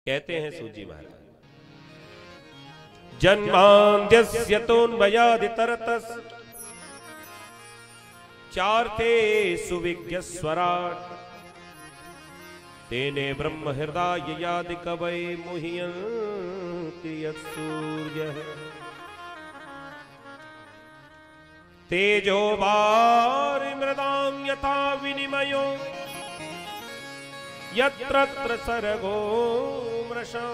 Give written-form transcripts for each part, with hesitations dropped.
कहते हैं सूजी महाराज, जन्माद्यस्य तोन्मयादितरतस् चार्थे सुविज्ञ स्वराट तेने ब्रह्म हृदय यादि कवै मुह्यन्ति यत्सूर्यः तेजो वारि मृदां यथा विनिमयो यत्र सर्गो मृषा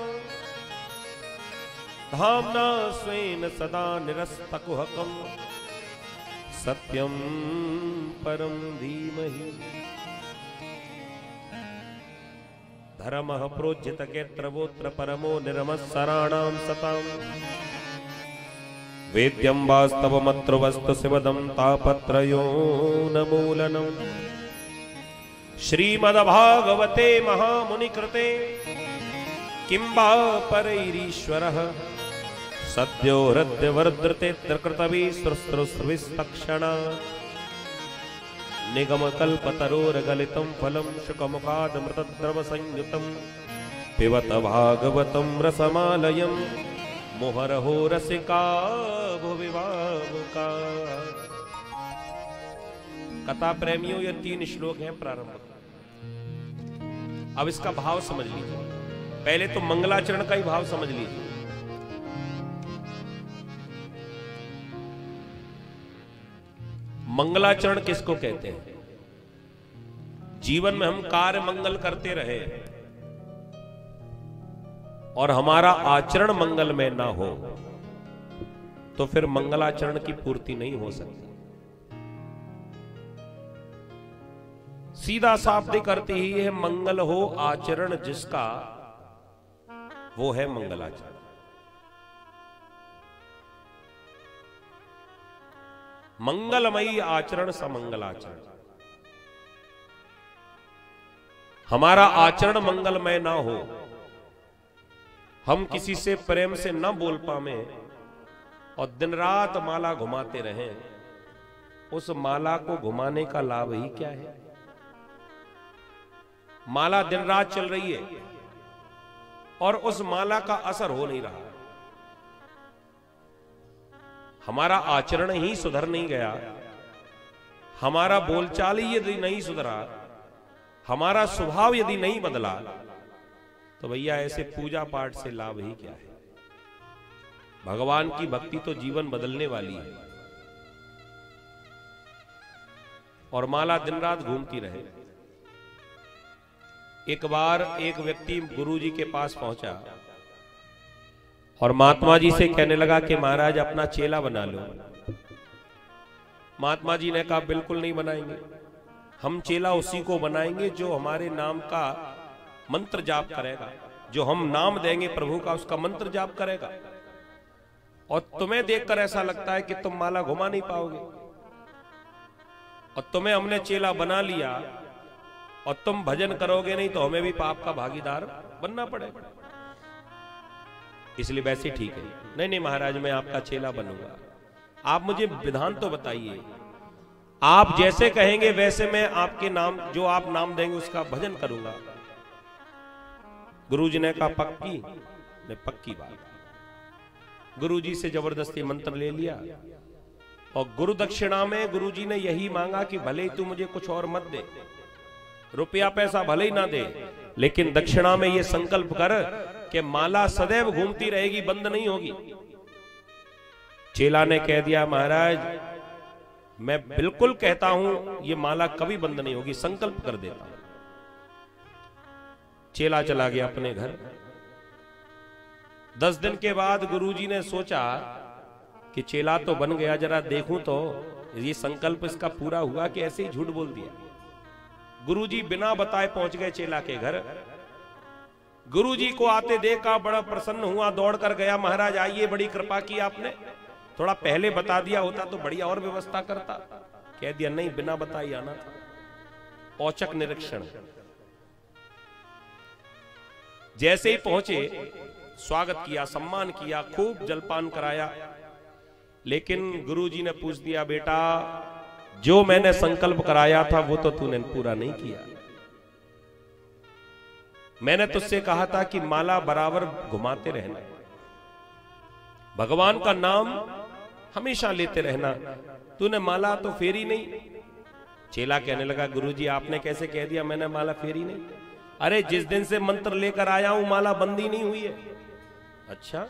धाम्ना स्वेन सदा निरस्तकुहकं सत्यं परं धीमहि धर्मः प्रोज्झितकेत्रवोत्र परमो निर्मत्सराणां सतां वेद्यं वास्तवमत्र वस्तु शिवदं तापत्रयो नमूलनम् श्रीमद्भागवते महामुनिकृते किं वा परैरीश्वरः सद्यो हृद्यवर्धते कृतविस्तृस्तक्षणा निगमकल्पतरोर्गलितं फलं शुकमुखादमृतद्रवसंयुतं पिबत भागवतं रसमालयं मुहुरहो रसिका भुवि भावुका। कथा प्रेमियों, ये 3 श्लोक हैं प्रारंभ। अब इसका भाव समझ लीजिए। पहले तो मंगलाचरण का ही भाव समझ लीजिए। मंगलाचरण किसको कहते हैं? जीवन में हम कार्य मंगल करते रहे और हमारा आचरण मंगल में ना हो तो फिर मंगलाचरण की पूर्ति नहीं हो सकती। सीधा शाब्दिक अर्थ ही है मंगल हो आचरण जिसका, वो है मंगलाचरण। मंगलमयी आचरण समंगलाचरण। हमारा आचरण मंगलमय ना हो, हम किसी से प्रेम से न बोल पावे और दिन रात माला घुमाते रहें, उस माला को घुमाने का लाभ ही क्या है? माला दिन रात चल रही है और उस माला का असर हो नहीं रहा। हमारा आचरण ही सुधर नहीं गया, हमारा बोलचाल ही यदि नहीं सुधरा, हमारा स्वभाव यदि नहीं बदला, तो भैया ऐसे पूजा पाठ से लाभ ही क्या है? भगवान की भक्ति तो जीवन बदलने वाली है और माला दिन रात घूमती रहे। एक बार एक व्यक्ति गुरुजी के पास पहुंचा और महात्मा जी से कहने लगा कि महाराज अपना चेला बना लो। महात्मा जी ने कहा बिल्कुल नहीं बनाएंगे, हम चेला उसी को बनाएंगे जो हमारे नाम का मंत्र जाप करेगा, जो हम नाम देंगे प्रभु का उसका मंत्र जाप करेगा। और तुम्हें देखकर ऐसा लगता है कि तुम माला घुमा नहीं पाओगे और तुम्हें हमने चेला बना लिया और तुम भजन करोगे नहीं तो हमें भी पाप का भागीदार बनना पड़ेगा, इसलिए वैसे ठीक है। नहीं नहीं महाराज, मैं आपका चेला बनूंगा, आप मुझे विधान तो बताइए, आप जैसे कहेंगे वैसे मैं आपके नाम, जो आप नाम देंगे उसका भजन करूंगा। गुरुजी ने कहा पक्की? ने पक्की बात। गुरुजी से जबरदस्ती मंत्र ले लिया और गुरु दक्षिणा में गुरुजी ने यही मांगा कि भले ही तू मुझे कुछ और मत दे, रुपया पैसा भले ही ना दे, लेकिन दक्षिणा में ये संकल्प कर कि माला सदैव घूमती रहेगी, बंद नहीं होगी। चेला ने कह दिया महाराज मैं बिल्कुल कहता हूं ये माला कभी बंद नहीं होगी, संकल्प कर देता हूं। चेला चला गया अपने घर। 10 दिन के बाद गुरुजी ने सोचा कि चेला तो बन गया, जरा देखूं तो ये संकल्प इसका पूरा हुआ कि ऐसे ही झूठ बोल दिया। गुरुजी बिना बताए पहुंच गए चेला के घर। गुरुजी को आते देखा, बड़ा प्रसन्न हुआ, दौड़ कर गया, महाराज आइए, बड़ी कृपा की आपने, थोड़ा पहले बता दिया होता तो बढ़िया और व्यवस्था करता। कह दिया नहीं, बिना बताए आना था। औचक निरीक्षण। जैसे ही पहुंचे स्वागत किया, सम्मान किया, खूब जलपान कराया, लेकिन गुरुजी ने पूछ दिया बेटा जो मैंने संकल्प कराया था वो तो तूने पूरा नहीं किया। मैंने तुझसे कहा था कि माला बराबर घुमाते रहना, भगवान का नाम हमेशा लेते रहना, तूने माला तो फेरी नहीं। चेला कहने लगा, गुरुजी आपने कैसे कह दिया मैंने माला फेरी नहीं? अरे जिस दिन से मंत्र लेकर आया हूं माला बंदी नहीं हुई है। अच्छा,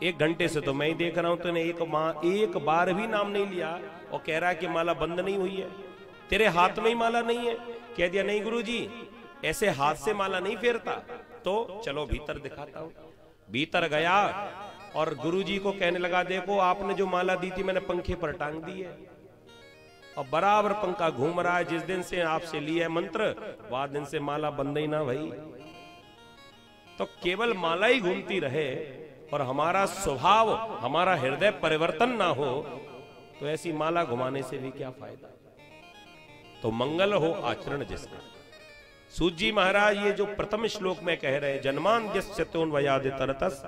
1 घंटे से तो मैं ही देख रहा हूं, तूने एक बार भी नाम नहीं लिया और कह रहा है कि माला बंद नहीं हुई है, तेरे हाथ में ही माला नहीं है। कह दिया नहीं गुरुजी, ऐसे हाथ से माला नहीं फेरता। तो चलो भीतर दिखाता हूं। भीतर गया और गुरुजी को कहने लगा, देखो आपने जो माला दी थी मैंने पंखे पर टांग दी है और बराबर पंखा घूम रहा है। जिस दिन से आपसे लिया है मंत्र वह दिन से माला बंद ही ना भई। तो केवल माला ही घूमती रहे और हमारा स्वभाव, हमारा हृदय परिवर्तन ना हो तो ऐसी माला घुमाने से भी क्या फायदा। तो मंगल हो आचरण जिसका। सूत जी महाराज ये जो प्रथम श्लोक में कह रहे, जन्मान्यस्यतोन्वयादितरतस्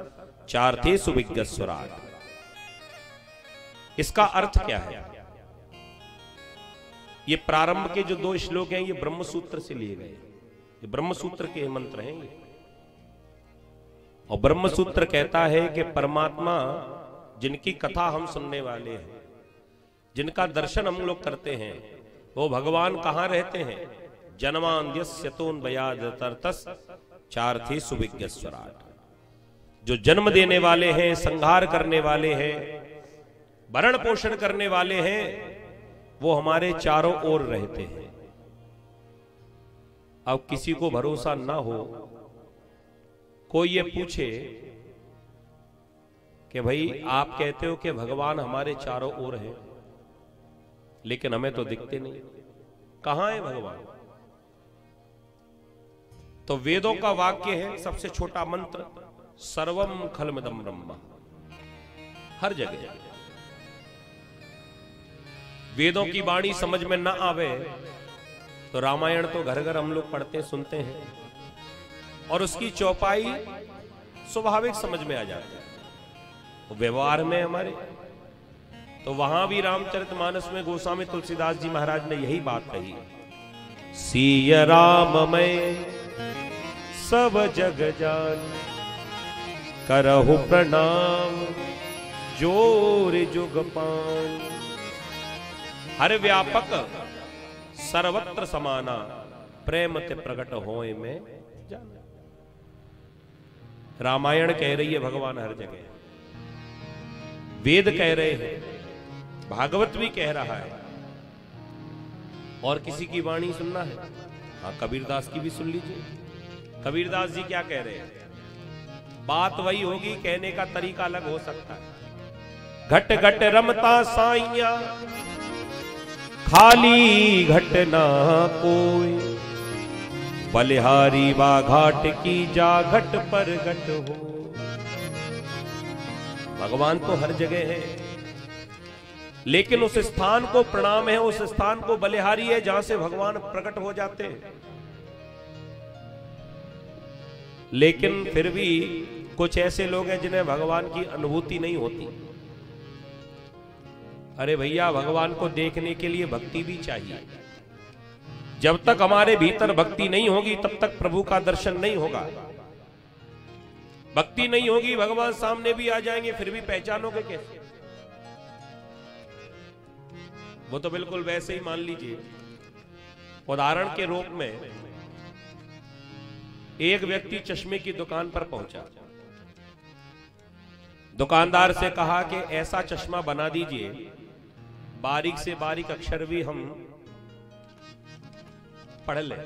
चार्थेषु विज्ञस्वराट्, इसका अर्थ क्या है? ये प्रारंभ के जो 2 श्लोक हैं ये ब्रह्म सूत्र से लिए गए, ये ब्रह्म सूत्र के मंत्र हैं ये। और ब्रह्म सूत्र कहता है कि परमात्मा जिनकी कथा हम सुनने वाले हैं, जिनका दर्शन हम लोग करते हैं, वो भगवान कहां रहते हैं? जन्मान्यस्यतोन्वयादितरतस् चार्थेषु विज्ञस्वराट्, जो जन्म देने वाले हैं, संहार करने वाले हैं, भरण पोषण करने वाले हैं, वो हमारे चारों ओर रहते हैं। अब किसी को भरोसा ना हो, कोई ये पूछे कि भाई आप कहते हो कि भगवान हमारे चारों ओर है, लेकिन हमें तो दिखते नहीं, कहां है भगवान? तो वेदों का वाक्य है, सबसे छोटा मंत्र, सर्वम खलमिदं ब्रह्म, हर जगह। वेदों की वाणी समझ में ना आवे तो रामायण तो घर घर हम लोग पढ़ते सुनते हैं और उसकी चौपाई स्वाभाविक समझ में आ जाती है। तो व्यवहार में हमारे तो वहां भी रामचरितमानस में गोस्वामी तुलसीदास जी महाराज ने यही बात कही, सिय राम मैं सब जग जान, करहु प्रणाम जोर जुग पान। हर व्यापक सर्वत्र समाना, प्रेम ते प्रकट होए में जाना। रामायण कह रही है भगवान हर जगह, वेद कह रहे हैं, भागवत भी कह रहा है। और किसी की वाणी सुनना है, हाँ कबीरदास की भी सुन लीजिए। कबीरदास जी क्या कह रहे हैं? बात वही होगी, कहने का तरीका अलग हो सकता है। घट घट रमता साइया खाली घट ना कोई, बलिहारी बा घाट की जा घट पर घट हो। भगवान तो हर जगह है, लेकिन उस स्थान को प्रणाम है, उस स्थान को बलिहारी है जहां से भगवान प्रकट हो जाते हैं। लेकिन फिर भी कुछ ऐसे लोग हैं जिन्हें भगवान की अनुभूति नहीं होती। अरे भैया, भगवान को देखने के लिए भक्ति भी चाहिए। जब तक हमारे भीतर भक्ति नहीं होगी तब तक प्रभु का दर्शन नहीं होगा। भक्ति नहीं होगी, भगवान सामने भी आ जाएंगे फिर भी पहचानोगे कैसे? वो तो बिल्कुल वैसे ही मान लीजिए, उदाहरण के रूप में एक व्यक्ति चश्मे की दुकान पर पहुंचा, दुकानदार से कहा कि ऐसा चश्मा बना दीजिए, बारीक से बारीक अक्षर भी हम पढ़ लें।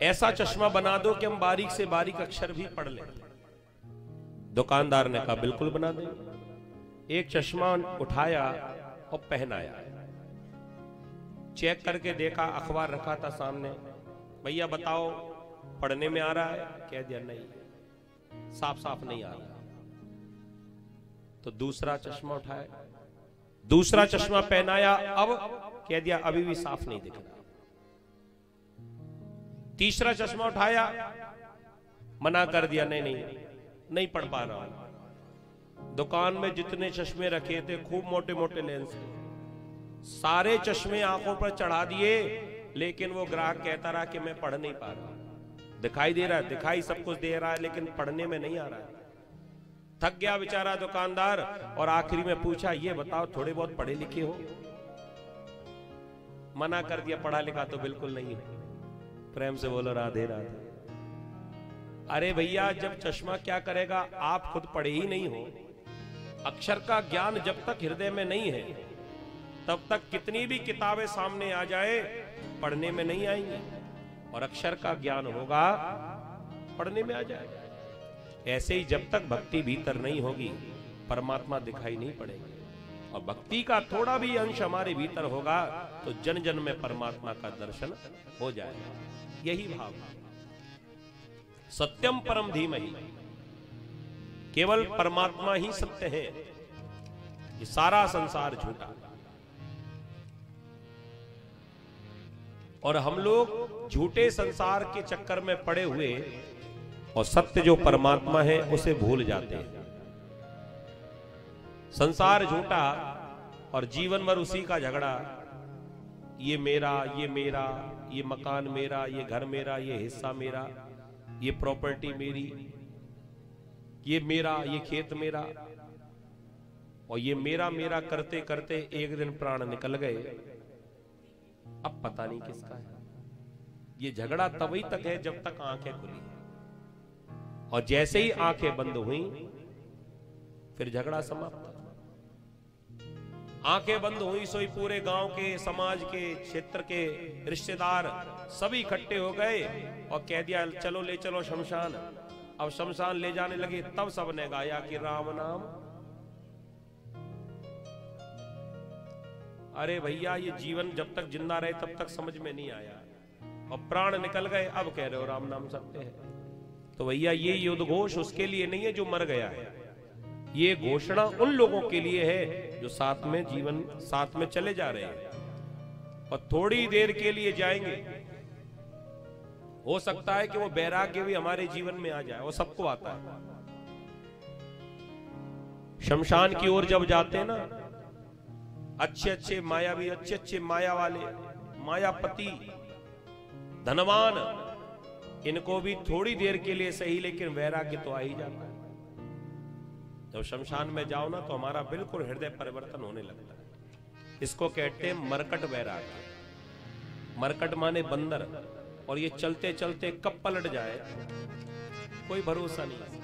ऐसा चश्मा बना दो कि हम बारीक से बारीक अक्षर भी पढ़ लें। दुकानदार ने कहा बिल्कुल बना देंगे। एक चश्मा उठाया और पहनाया, चेक करके देखा, अखबार रखा था सामने, भैया बताओ पढ़ने में आ रहा है? कह दिया नहीं, साफ साफ नहीं आ रहा। तो दूसरा चश्मा उठाया, दूसरा चश्मा पहनाया, अब कह दिया अभी भी साफ नहीं दिख रहा। तीसरा चश्मा उठाया, मना कर दिया, नहीं नहीं नहीं पढ़ पा रहा हूं। दुकान में जितने चश्मे रखे थे खूब मोटे मोटे लेंस, सारे चश्मे आंखों पर चढ़ा दिए लेकिन वो ग्राहक कहता रहा कि मैं पढ़ नहीं पा रहा, दिखाई दे रहा है, दिखाई सब कुछ दे रहा है, लेकिन पढ़ने में नहीं आ रहा है। थक गया बेचारा दुकानदार और आखिरी में पूछा, ये बताओ थोड़े बहुत पढ़े लिखे हो? मना कर दिया, पढ़ा लिखा तो बिल्कुल नहीं है। प्रेम से बोलो राधे राधे। अरे भैया, जब चश्मा क्या करेगा, आप खुद पढ़े ही नहीं हो। अक्षर का ज्ञान जब तक हृदय में नहीं है, तब तक कितनी भी किताबें सामने आ जाए, पढ़ने में नहीं आएंगी। और अक्षर का ज्ञान होगा, पढ़ने में आ जाएगा। ऐसे ही जब तक भक्ति भीतर नहीं होगी, परमात्मा दिखाई नहीं पड़ेगा। और भक्ति का थोड़ा भी अंश हमारे भीतर होगा तो जन जन में परमात्मा का दर्शन हो जाएगा। यही भाव है। सत्यम परम धीमहि, केवल परमात्मा ही सत्य है, ये सारा संसार झूठा। और हम लोग झूठे संसार के चक्कर में पड़े हुए और सत्य जो परमात्मा है उसे भूल जाते हैं। संसार झूठा और जीवन भर उसी का झगड़ा, ये मेरा, ये मेरा, ये मकान मेरा, ये घर मेरा, ये हिस्सा मेरा, ये प्रॉपर्टी मेरी, ये मेरा, ये खेत मेरा। और ये मेरा मेरा करते करते एक दिन प्राण निकल गए, अब पता नहीं किसका है। ये झगड़ा तभी तक है जब तक आंखें खुली, और जैसे ही आंखें बंद हुई फिर झगड़ा समाप्त। आंखें बंद हुई सोई पूरे गांव के, समाज के, क्षेत्र के रिश्तेदार सभी इकट्ठे हो गए और कह दिया चलो ले चलो शमशान। अब शमशान ले जाने लगे, तब सबने गाया कि राम नाम। अरे भैया, ये जीवन जब तक जिंदा रहे तब तक समझ में नहीं आया, और प्राण निकल गए अब कह रहे हो राम नाम सत्य है। तो भैया, ये युद्ध घोष उसके लिए नहीं है जो मर गया है, ये घोषणा उन लोगों के लिए है जो साथ में जीवन साथ में चले जा रहे हैं और थोड़ी देर के लिए जाएंगे। हो सकता है कि वो वैराग्य भी हमारे जीवन में आ जाए, वो सबको आता है। शमशान की ओर जब जाते हैं ना, अच्छे अच्छे मायावी, अच्छे अच्छे माया वाले, मायापति, धनवान, इनको भी थोड़ी देर के लिए सही लेकिन वैराग्य तो आ ही जाता है। जब शमशान में जाओ ना तो हमारा बिल्कुल हृदय परिवर्तन होने लगता है। इसको कहते हैं मरकट वैराग्य। मरकट माने बंदर, और ये चलते चलते कब पलट जाए कोई भरोसा नहीं।